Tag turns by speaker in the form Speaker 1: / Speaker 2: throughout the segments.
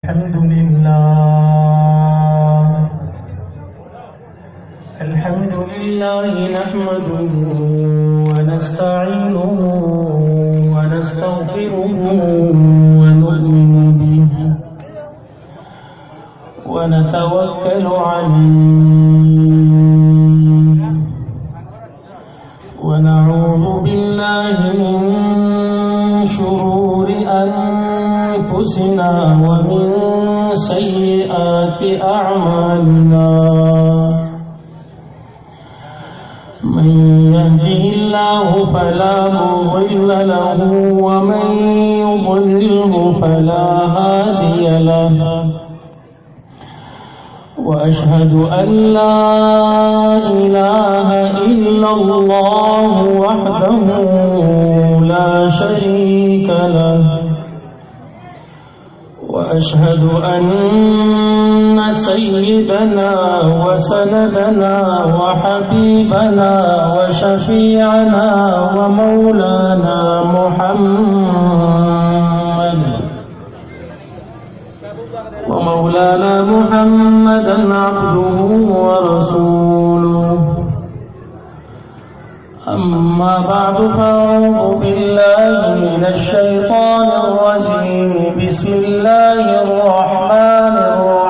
Speaker 1: الحمد لله نحمده ونستعينه ونستغفره ونؤمن به ونتوكل عليه ونعوذ بالله من شرور أنفسنا ومن سيئات أعمالنا من يهده الله فلا مضل له ومن يضلله فلا هادي له وأشهد أن لا إله إلا الله وحده لا شريك له وأشهد أن سيدنا وسندنا وحبيبنا وشفيعنا ومولانا محمدا عبده ورسوله أما بعد فأعوذ بالله من الشيطان الرجيم بسم الله الرحمن الرحيم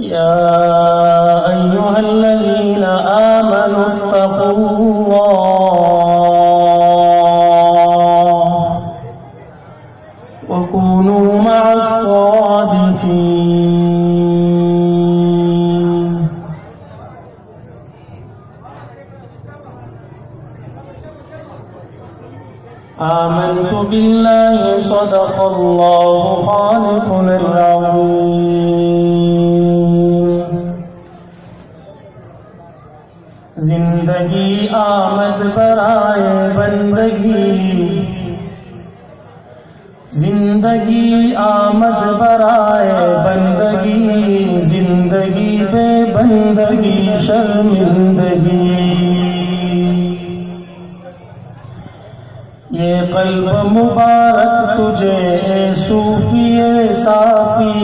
Speaker 1: يا أيها الذين آمنوا اتقوا الله وكونوا مع الصادقين آمنت بالله صدق الله خالقنا العظيم زندگی آمد برائے بندگی زندگی آمد برائے بندگی زندگی بے بندگی شرمندگی یہ قلب مبارک تجھے اے صوفی صافی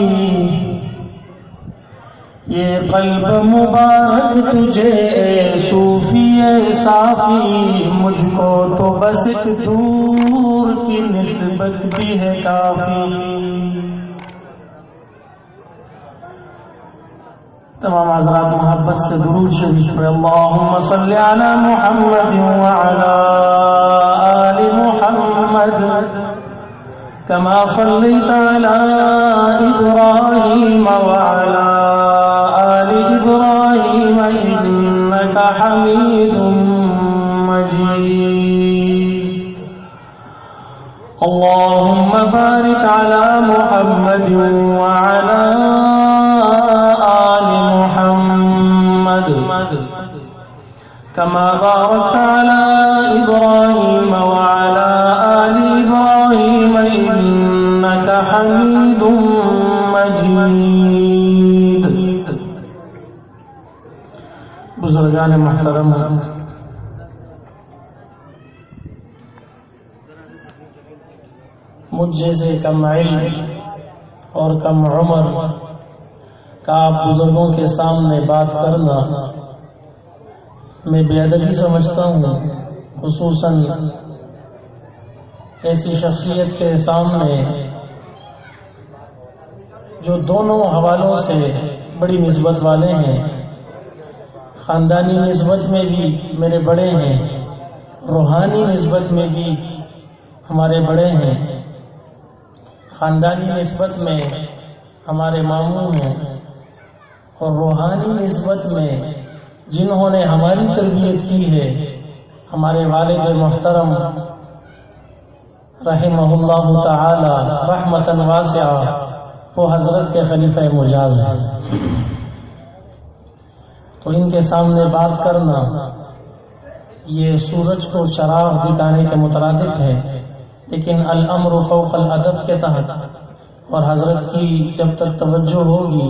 Speaker 1: یہ قلب مبارک تجھے اے صوفی صافی مجھ کو تو بس ایک دور کی نسبت بھی ہے کافی تمام حضرات محبت سے درود شریف پڑھ اللہم صلی علی محمد وعلی آل محمد كما صليت على إبراهيم وعلى آل إبراهيم إنك حميد مجيد اللهم بارك على محمد وعلى آل محمد كما باركت على إبراهيم وعلى آل إبراهيم إنك حميد مجيد بزرگان محترم مجھ جیسے کم علم اور کم عمر کا آپ بزرگوں کے سامنے بات کرنا میں بے ادبی سمجھتا ہوں خصوصاً ایسی شخصیت کے سامنے جو دونوں حوالوں سے بڑی نسبت والے ہیں خاندانی نسبت میں بھی میرے بڑے ہیں روحانی نسبت میں بھی ہمارے بڑے ہیں خاندانی نسبت میں ہمارے ماموں ہیں اور روحانی نسبت میں جنہوں نے ہماری تربیت کی ہے ہمارے والد محترم رحمہ اللہ تعالی رحمتاً واسعہ وہ حضرت کے خلیفہ مجاز ہیں تو ان کے سامنے بات کرنا یہ سورج کو چراغ دکھانے کے مترادف ہے لیکن الامر فوق الادب کے تحت اور حضرت کی جب تک توجہ ہوگی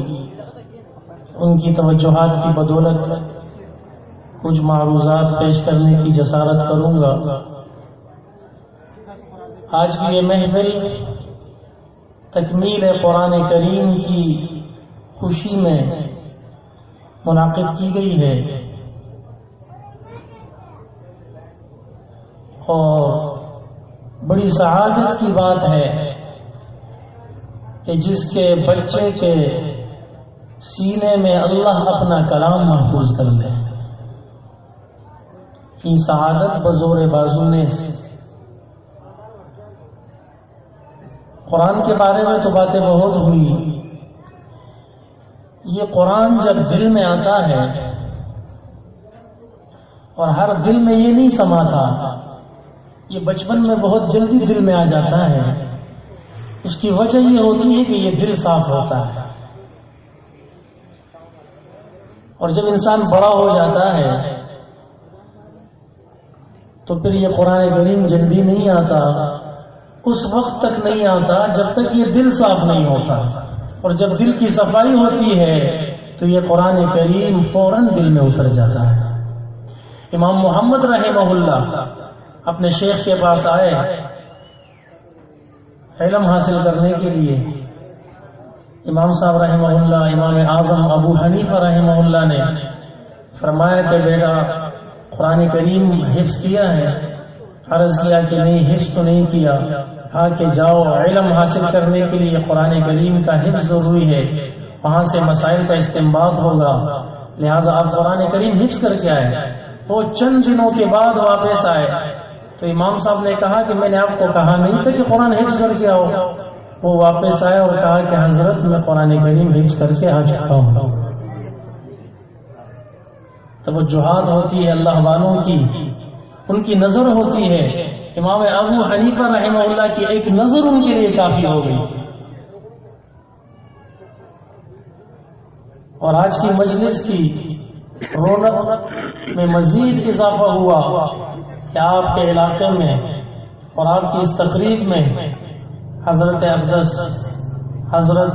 Speaker 1: ان کی توجہات کی بدولت کچھ معروضات پیش کرنے کی جسارت کروں گا۔ آج کی یہ محفل تکمیل قرآن کریم کی خوشی میں منعقد کی گئی ہے، اور بڑی سعادت کی بات ہے کہ جس کے بچے کے سینے میں اللہ اپنا کلام محفوظ کر لے۔ یہ سعادت بزور بازو نے۔ قرآن کے بارے میں تو باتیں بہت ہوئی، یہ قرآن جب دل میں آتا ہے، اور ہر دل میں یہ نہیں سماتا، یہ بچپن میں بہت جلدی دل میں آ جاتا ہے۔ اس کی وجہ یہ ہوتی ہے کہ یہ دل صاف ہوتا ہے، اور جب انسان بڑا ہو جاتا ہے تو پھر یہ قرآن کریم جلدی نہیں آتا، اس وقت تک نہیں آتا جب تک یہ دل صاف نہیں ہوتا، اور جب دل کی صفائی ہوتی ہے تو یہ قرآن کریم فوراً دل میں اتر جاتا ہے۔ امام محمد رحمہ اللہ اپنے شیخ کے پاس آئے علم حاصل کرنے کے لیے۔ امام صاحب رحمہ اللہ، امام اعظم ابو حنیفہ رحمہ اللہ نے فرمایا کہ بیٹا قرآن کریم حفظ کیا ہے؟ عرض کیا کہ نہیں، حفظ تو نہیں کیا۔ کہا کہ جاؤ، علم حاصل کرنے کے لیے قرآن کریم کا حفظ ضروری ہے، وہاں سے مسائل کا استنباط ہوگا، لہٰذا آپ قرآن کریم حفظ کر کے آئے۔ وہ چند دنوں کے بعد واپس آئے تو امام صاحب نے کہا کہ میں نے آپ کو کہا نہیں تھا کہ قرآن حفظ کر کے آؤ۔ وہ واپس آئے اور کہا کہ حضرت میں قرآن کریم حفظ کر کے آ چکا ہوں۔ توجہات ہوتی ہے اللہ والوں کی، ان کی نظر ہوتی ہے۔ امام ابو حنیفہ رحمہ اللہ کی ایک نظر ان کے لیے کافی ہو گئی۔ اور آج کی مجلس کی رونق میں مزید اضافہ ہوا کہ آپ کے علاقے میں اور آپ کی اس تقریب میں حضرت اقدس حضرت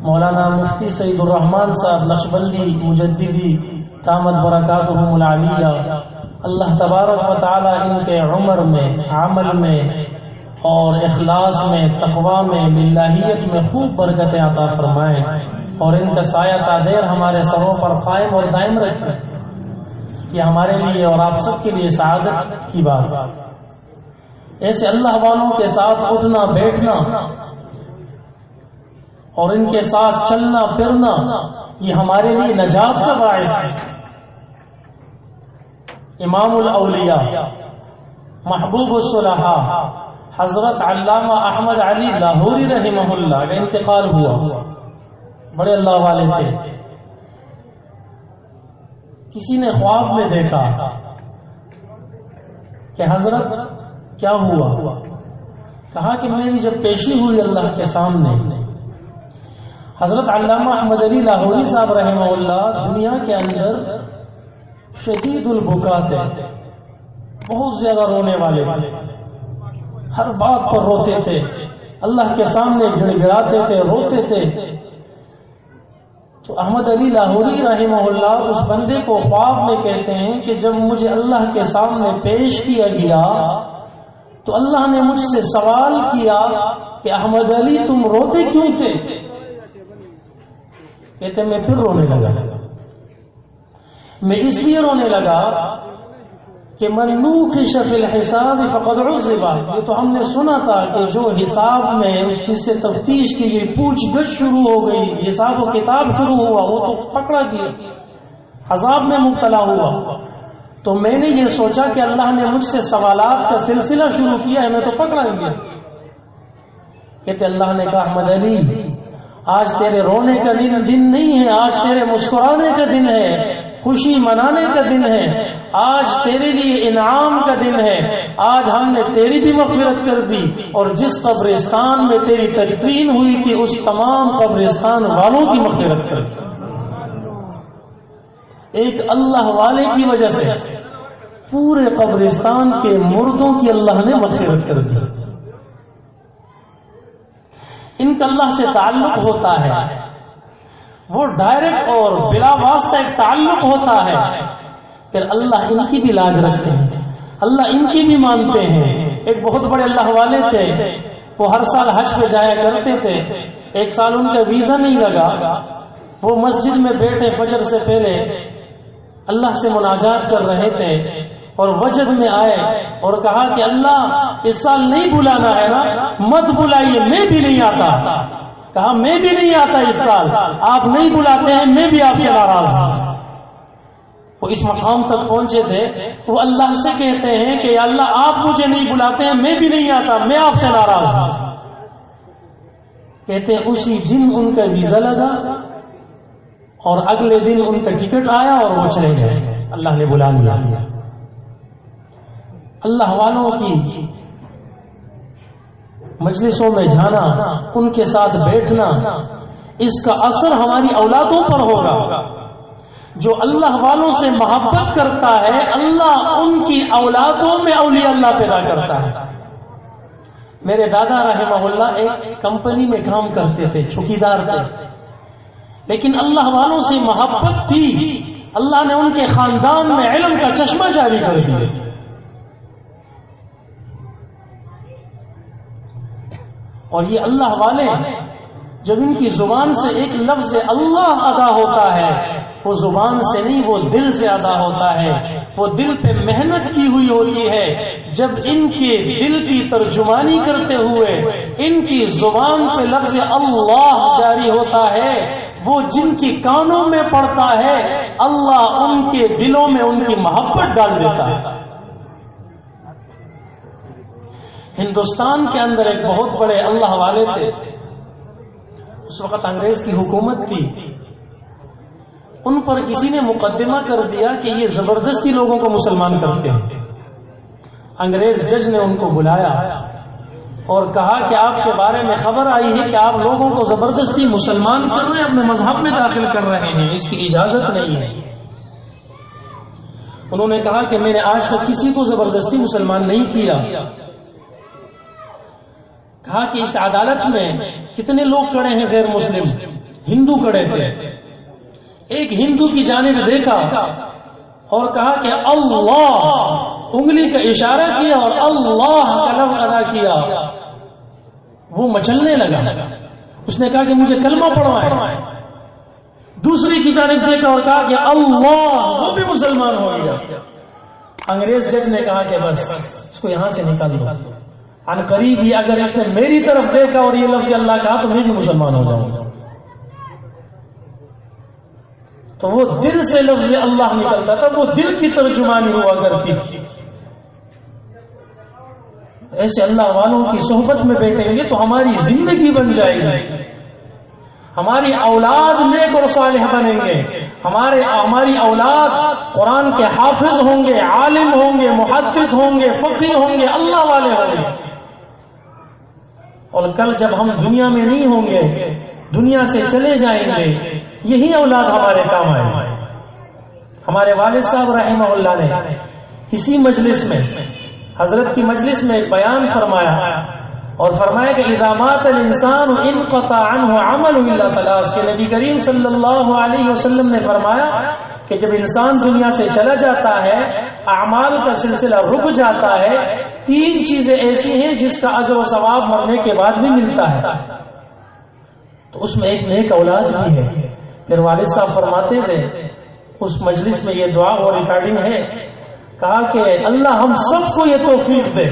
Speaker 1: مولانا مفتی سعید الرحمان صاحب نقشبندی مجددی دامت برکاتہم العالیہ، اللہ تبارک و تعالی ان کے عمر میں، عمل میں اور اخلاص میں، تقوی میں، للہیت میں خوب برکتیں عطا فرمائیں، اور ان کا سایہ تادیر ہمارے سروں پر قائم اور دائم رکھیں۔ یہ ہمارے لیے اور آپ سب کے لیے سعادت کی بات۔ ایسے اللہ والوں کے ساتھ اٹھنا بیٹھنا اور ان کے ساتھ چلنا پھرنا، یہ ہمارے لیے نجات کا باعث ہے۔ امام الاولیاء محبوب الصلحاء حضرت علامہ احمد علی لاہوری رحمہ اللہ کا انتقال ہوا، بڑے اللہ والے تھے۔ کسی نے خواب میں دیکھا کہ حضرت کیا ہوا؟ کہا کہ میری جب پیشی ہوئی اللہ کے سامنے، حضرت علامہ احمد علی لاہوری صاحب رحمہ اللہ دنیا کے اندر شدید البکا تھے، بہت زیادہ رونے والے تھے، ہر بات پر روتے تھے، اللہ کے سامنے گڑ گڑاتے تھے، روتے تھے۔ تو احمد علی لاہوری رحمہ اللہ اس بندے کو خواب میں کہتے ہیں کہ جب مجھے اللہ کے سامنے پیش کیا گیا تو اللہ نے مجھ سے سوال کیا کہ احمد علی تم روتے کیوں تھے؟ کہتے میں پھر رونے لگا، میں اس لیے رونے لگا کہ من نوقش فی الحساب فقد عذب، یہ تو ہم نے سنا تھا کہ جو حساب میں اس سے تفتیش کی گئی، پوچھ گچھ شروع ہو گئی، حساب و کتاب شروع ہوا، وہ تو پکڑا گیا، عذاب میں مبتلا ہوا۔ تو میں نے یہ سوچا کہ اللہ نے مجھ سے سوالات کا سلسلہ شروع کیا ہے، میں تو پکڑا گیا۔ کہتے اللہ نے کہا احمد علی آج تیرے رونے کا دن نہیں ہے، آج تیرے مسکرانے کا دن ہے، خوشی منانے کا دن ہے، آج تیرے لیے انعام کا دن ہے، آج ہم نے تیری بھی مغفرت کر دی، اور جس قبرستان میں تیری تدفین ہوئی تھی اس تمام قبرستان والوں کی مغفرت کر دی۔ ایک اللہ والے کی وجہ سے پورے قبرستان کے مردوں کی اللہ نے مغفرت کر دی۔ ان کا اللہ سے تعلق ہوتا ہے، وہ ڈائریکٹ اور بلا واسطہ ایک تعلق ہوتا ہے، پھر اللہ ان کی بھی لاج رکھتے ہیں، اللہ ان کی بھی مانتے ہیں۔ ایک بہت بڑے اللہ والے تھے، وہ ہر سال حج پہ جایا کرتے تھے۔ ایک سال ان کا ویزا نہیں لگا، وہ مسجد میں بیٹھے فجر سے پہلے اللہ سے مناجات کر رہے تھے اور وجد میں آئے اور کہا کہ اللہ اس سال نہیں بلانا ہے نا، مت بلائیے، میں بھی نہیں آتا۔ کہا میں بھی نہیں آتا اس سال، آپ نہیں بلاتے ہیں، میں بھی آپ سے ناراض ہوں۔ وہ اس مقام تک پہنچے تھے، وہ اللہ سے کہتے ہیں کہ اللہ آپ مجھے نہیں بلاتے ہیں، میں بھی نہیں آتا، میں آپ سے ناراض ہوں۔ کہتے ہیں اسی دن ان کا ویزا لگا اور اگلے دن ان کا ٹکٹ آیا اور وہ چلے گئے، اللہ نے بلا لیا۔ اللہ والوں کی مجلسوں میں جانا، ان کے ساتھ بیٹھنا، اس کا اثر ہماری اولادوں پر ہوگا۔ جو اللہ والوں سے محبت کرتا ہے، اللہ ان کی اولادوں میں اولیاء اللہ پیدا کرتا ہے۔ میرے دادا رحمہ اللہ ایک کمپنی میں کام کرتے تھے، چوکیدار تھے، لیکن اللہ والوں سے محبت تھی، اللہ نے ان کے خاندان میں علم کا چشمہ جاری کر دیا۔ اور یہ اللہ والے جب ان کی زبان سے ایک لفظ اللہ ادا ہوتا ہے، وہ زبان سے نہیں، وہ دل سے ادا ہوتا ہے، وہ دل پہ محنت کی ہوئی ہوتی ہے۔ جب ان کے دل کی ترجمانی کرتے ہوئے ان کی زبان پہ لفظ اللہ جاری ہوتا ہے، وہ جن کی کانوں میں پڑتا ہے، اللہ ان کے دلوں میں ان کی محبت ڈال دیتا ہے۔ ہندوستان کے اندر ایک بہت بڑے اللہ والے تھے، اس وقت انگریز کی حکومت تھی، ان پر کسی نے مقدمہ کر دیا کہ یہ زبردستی لوگوں کو مسلمان کرتے ہیں۔ انگریز جج نے ان کو بلایا اور کہا کہ آپ کے بارے میں خبر آئی ہے کہ آپ لوگوں کو زبردستی مسلمان کر رہے ہیں، اپنے مذہب میں داخل کر رہے ہیں، اس کی اجازت نہیں ہے۔ انہوں نے کہا کہ میں نے آج تک کسی کو زبردستی مسلمان نہیں کیا۔ کہا کہ اس عدالت میں کتنے لوگ کھڑے ہیں غیر مسلم؟ ہندو کھڑے تھے۔ ایک ہندو کی جانب دیکھا اور کہا کہ اللہ، انگلی کا اشارہ کیا اور اللہ کا لفظ ادا کیا، وہ مچلنے لگا۔ اس نے کہا کہ مجھے کلمہ پڑھوائے۔ دوسری کی جانب دیکھا اور کہا کہ اللہ، وہ بھی مسلمان ہو گیا۔ انگریز جج نے کہا کہ بس اس کو یہاں سے نکال دو، عن قریب ہی اگر اس نے میری طرف دیکھا اور یہ لفظ اللہ کہا تو میں بھی مسلمان ہو جاؤں گا۔ تو وہ دل سے لفظ اللہ نکلتا تھا، وہ دل کی ترجمانی ہوا کرتی تھی۔ ایسے اللہ والوں کی صحبت میں بیٹھیں گے تو ہماری زندگی بن جائے گی، ہماری اولاد نیک اور صالح بنیں گے، ہماری اولاد قرآن کے حافظ ہوں گے، عالم ہوں گے، محدث ہوں گے، فقیہ ہوں گے، اللہ والے ہوں گے۔ اور کل جب ہم دنیا میں نہیں ہوں گے، دنیا سے چلے جائیں گے، یہی اولاد ہمارے کام آئے۔ ہمارے والد صاحب رحمہ اللہ نے اسی مجلس میں، حضرت کی مجلس میں بیان فرمایا اور فرمایا کہ اذا مات الانسان انقطع عنه عمله الا ثلاث، کہ نبی کریم صلی اللہ علیہ وسلم نے فرمایا کہ جب انسان دنیا سے چلا جاتا ہے، اعمال کا سلسلہ رک جاتا ہے، تین چیزیں ایسی ہیں جس کا اجر و ثواب مرنے کے بعد بھی ملتا ہے، تو اس میں ایک نیک اولاد بھی ہے۔ پھر والد صاحب فرماتے تھے، اس مجلس میں یہ دعا اور ریکارڈنگ ہے، کہا کہ اللہ ہم سب کو یہ توفیق دے،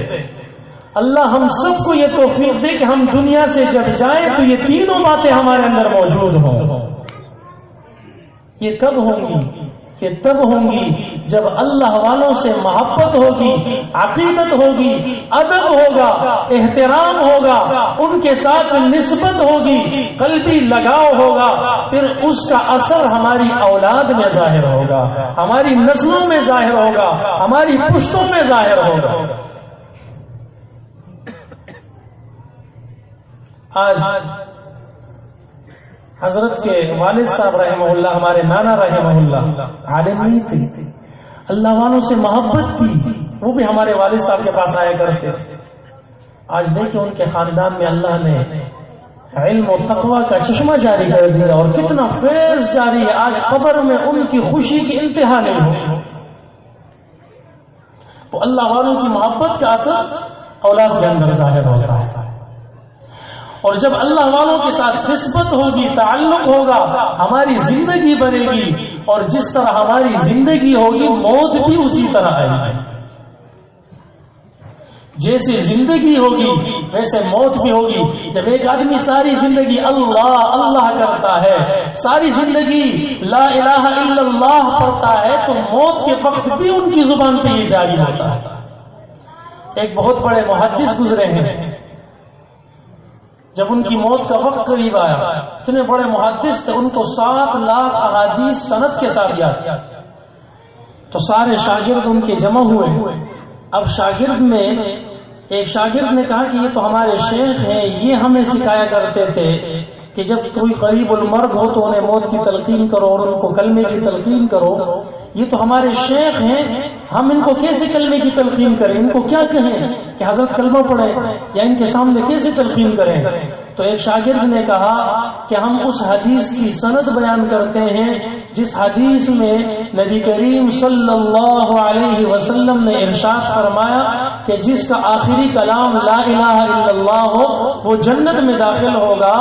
Speaker 1: اللہ ہم سب کو یہ توفیق دے کہ ہم دنیا سے جب جائیں تو یہ تینوں باتیں ہمارے اندر موجود ہوں۔ یہ کب ہوں گی؟ یہ تب ہوں گی جب اللہ والوں سے محبت ہوگی، عقیدت ہوگی، ادب ہوگا، احترام ہوگا، ان کے ساتھ نسبت ہوگی، قلبی لگاؤ ہوگا، پھر اس کا اثر ہماری اولاد میں ظاہر ہوگا، ہماری نسلوں میں ظاہر ہوگا، ہماری پشتوں میں ظاہر ہوگا۔ آج حضرت کے والد صاحب رحمہ اللہ، ہمارے نانا رحمہ اللہ عالم نہیں تھے، اللہ والوں سے محبت تھی، وہ بھی ہمارے والد صاحب کے پاس آیا کرتے تھے۔ آج دیکھیں ان کے خاندان میں اللہ نے علم و تقوی کا چشمہ جاری کر دیا اور کتنا فیض جاری ہے۔ آج قبر میں ان کی خوشی کی انتہا نہیں ہو۔ تو اللہ والوں کی محبت کا اثر اولاد کے اندر ظاہر ہوتا ہے، اور جب اللہ والوں کے ساتھ نسبت ہوگی، تعلق ہوگا، ہماری زندگی بنے گی، اور جس طرح ہماری زندگی ہوگی موت بھی اسی طرح آئے گی۔ جیسے زندگی ہوگی ویسے موت بھی ہوگی۔ جب ایک آدمی ساری زندگی اللہ اللہ کرتا ہے، ساری زندگی لا الہ الا اللہ پڑھتا ہے، تو موت کے وقت بھی ان کی زبان پہ یہ جاری ہوتا ہے۔ ایک بہت بڑے محدث گزرے ہیں، جب ان کی موت کا وقت قریب آیا، اتنے بڑے محدث تھے، ان کو 7 لاکھ احادیث سند کے ساتھ یاد، تو سارے شاگرد ان کے جمع ہوئے۔ اب شاگرد میں ایک شاگرد نے کہا کہ یہ تو ہمارے شیخ ہیں، یہ ہمیں سکھایا کرتے تھے کہ جب کوئی قریب المرگ ہو تو انہیں موت کی تلقین کرو اور ان کو کلمے کی تلقین کرو، یہ تو ہمارے شیخ ہیں، ہم ان کو کیسے کلمے کی تلقین کریں، ان کو کیا کہیں کہ حضرت کلمہ پڑھے، یا ان کے سامنے کیسے تلقین کریں؟ تو ایک شاگرد نے کہا کہ ہم اس حدیث کی سند بیان کرتے ہیں جس حدیث میں نبی کریم صلی اللہ علیہ وسلم نے ارشاد فرمایا کہ جس کا آخری کلام لا الہ الا اللہ ہو وہ جنت میں داخل ہوگا۔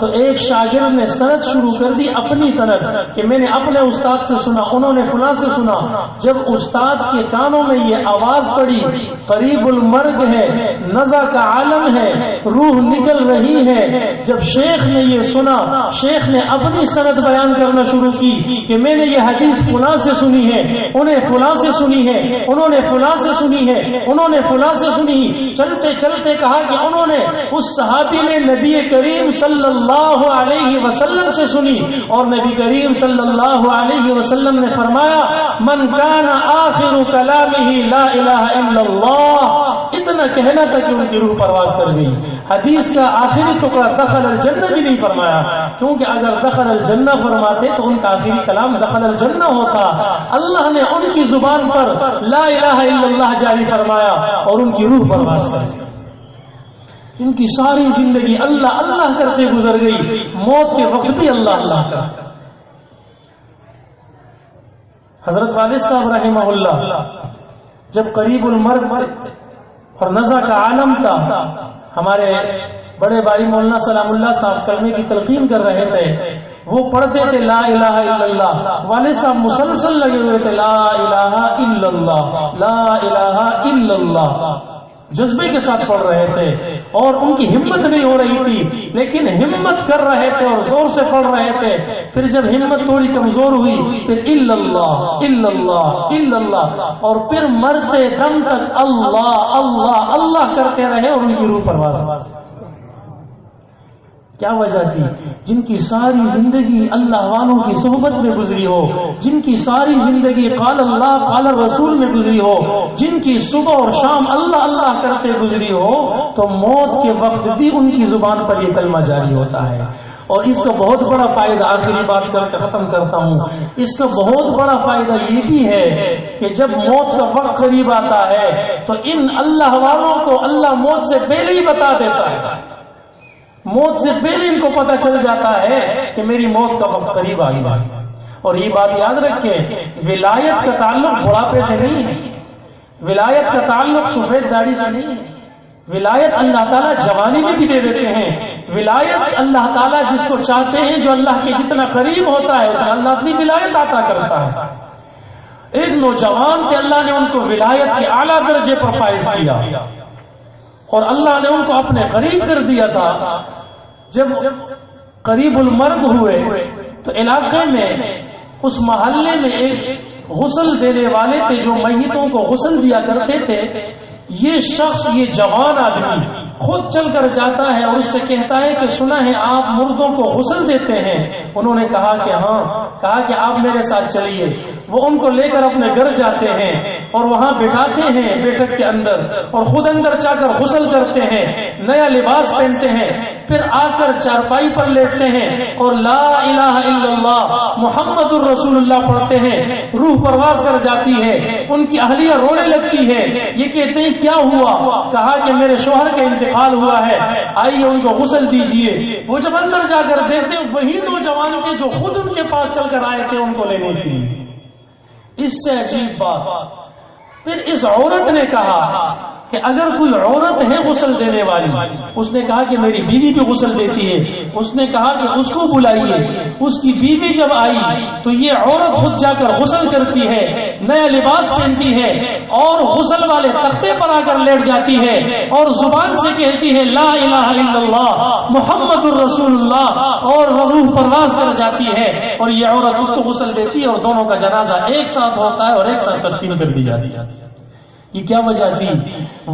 Speaker 1: تو ایک شاگرد نے سند شروع کر دی، اپنی سند، کہ میں نے اپنے استاد سے سنا، انہوں نے فلاں سے سنا۔ جب استاد کے کانوں میں یہ آواز پڑی قریب المرگ ہے، نزع کا عالم ہے، روح نکل رہی ہے، جب شیخ نے یہ سنا، شیخ نے اپنی سند بیان کرنا شروع کی کہ میں نے یہ حدیث فلاں سے سنی ہے، انہیں فلاں سے سنی ہے، انہوں نے فلاں سے سنی ہے، انہوں نے فلاں سے سنی۔ چلتے چلتے کہا کہ انہوں نے، اس صحابی نے نبی کریم صلی اللہ علیہ وسلم سے سنی، اور نبی کریم صلی اللہ علیہ وسلم نے فرمایا من کان آخر کلامہ لا الہ الا اللہ، اتنا کہنا تھا کہ ان کی روح پرواز کر گئی۔ حدیث کا آخری ٹکڑا دخل الجنہ بھی نہیں فرمایا، کیونکہ اگر دخل الجنہ فرماتے تو ان کا آخری کلام دخل الجنہ ہوتا۔ اللہ نے ان کی زبان پر لا الہ الا اللہ جاری فرمایا اور ان کی روح پرواز کر گئی۔ ان کی ساری زندگی اللہ اللہ کرتے گزر گئی، موت کے وقت بھی اللہ اللہ کرتے۔ حضرت والد صاحب رحمہ اللہ جب قریب المرگ اور نزع کا عالم تھا، ہمارے بڑے بھائی مولانا سلام اللہ صاحب کلمے کی تلقین کر رہے تھے، وہ پڑھتے تھے لا الہ الا اللہ، والد صاحب مسلسل لگے ہوئے تھے لا الہ الا اللہ لا الہ الا اللہ، جذبے کے ساتھ پڑھ رہے تھے، اور ان کی ہمت نہیں ہو رہی تھی، لیکن ہمت کر رہے تھے اور زور سے پڑھ رہے تھے۔ پھر جب ہمت تھوڑی کمزور ہوئی پھر الا اللہ الا اللہ الا اللہ، اور پھر مرتے دم تک اللہ اللہ اللہ کرتے رہے اور ان کی روح پرواز۔ کیا وجہ تھی؟ جن کی ساری زندگی اللہ والوں کی صحبت میں گزری ہو، جن کی ساری زندگی قال اللہ قال رسول میں گزری ہو، جن کی صبح اور شام اللہ اللہ کرتے گزری ہو، تو موت کے وقت بھی ان کی زبان پر یہ کلمہ جاری ہوتا ہے۔ اور اس کا بہت بڑا فائدہ، آخری بات کر کے ختم کرتا ہوں، اس کا بہت بڑا فائدہ یہ بھی ہے کہ جب موت کا وقت قریب آتا ہے تو ان اللہ والوں کو اللہ موت سے پہلے ہی بتا دیتا ہے، موت سے پہلے ان کو پتہ چل جاتا ہے کہ میری موت کا وقت قریب آ گیا۔ اور یہ بات یاد رکھیں، ولایت کا تعلق بڑھاپے سے نہیں ہے، ولایت کا تعلق سفید داڑھی سے نہیں ہے، ولایت اللہ تعالیٰ جوانی میں بھی دے دیتے ہیں، ولایت اللہ تعالیٰ جس کو چاہتے ہیں، جو اللہ کے جتنا قریب ہوتا ہے اتنا اللہ اپنی ولایت عطا کرتا ہے۔ ایک نوجوان تھے، اللہ نے ان کو ولایت کے اعلیٰ درجے پر فائز کیا، اور اللہ نے ان کو اپنے قریب کر دیا تھا۔ جب قریب المرگ ہوئے تو علاقے میں اس محلے میں ایک غسل دینے والے تھے جو میتوں کو غسل دیا کرتے تھے۔ یہ شخص، یہ جوان آدمی خود چل کر جاتا ہے اور اس سے کہتا ہے کہ سنا ہے آپ مردوں کو غسل دیتے ہیں؟ انہوں نے کہا کہ ہاں۔ کہا کہ آپ میرے ساتھ چلیے۔ وہ ان کو لے کر اپنے گھر جاتے ہیں اور وہاں بٹھاتے ہیں بیٹھک کے اندر، اور خود اندر جا کر غسل کرتے ہیں، نیا لباس پہنتے ہیں، پھر آ کر چارپائی پر لیٹتے ہیں اور لا الہ الا اللہ محمد الرسول اللہ پڑھتے ہیں۔ روح پرواز کر جاتی ہے، ان کی اہلیہ رونے لگتی ہے۔ یہ کہتے ہیں کیا ہوا؟ کہا کہ میرے شوہر کا انتقال ہوا ہے، آئیے ان کو غسل دیجیے۔ وہ جب اندر جا کر دیکھتے ہیں وہی نوجوان کے جو خود ان کے پاس چل کر آئے تھے ان کو لینے کی۔ اس سے عجیب بات، پھر اس عورت نے کہا کہ اگر کوئی عورت ہے غسل دینے والی، اس نے کہا کہ میری بیوی بھی غسل دیتی ہے، اس نے کہا کہ اس کو بلائیے۔ اس کی بیوی جب آئی تو یہ عورت خود جا کر غسل کرتی ہے، نیا لباس پہنتی ہے اور غسل والے تختے پر آ کر لیٹ جاتی ہے اور زبان سے کہتی ہے لا الہ الا اللہ محمد الرسول اللہ، اور روح پرواز کر جاتی ہے اور یہ عورت اس کو غسل دیتی ہے اور دونوں کا جنازہ ایک ساتھ ہوتا ہے اور ایک ساتھ تدفین کر دی جاتی ہے۔ یہ کیا وجہ تھی؟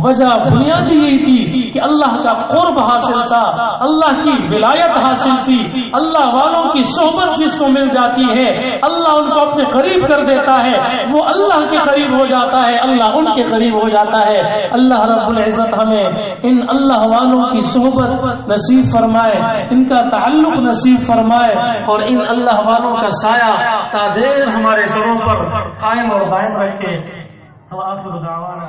Speaker 1: وجہ بنیادی یہی تھی کہ اللہ کا قرب حاصل تھا، اللہ کی ولایت حاصل تھی، اللہ والوں کی صحبت جس کو مل جاتی ہے اللہ ان کو اپنے قریب کر دیتا ہے، وہ اللہ کے قریب ہو جاتا ہے، اللہ ان کے قریب ہو جاتا ہے۔ اللہ رب العزت ہمیں ان اللہ والوں کی صحبت نصیب فرمائے، ان کا تعلق نصیب فرمائے اور ان اللہ والوں کا سایہ تا دیر ہمارے سروں پر قائم اور دائم رکھے۔ وآخر دعوانا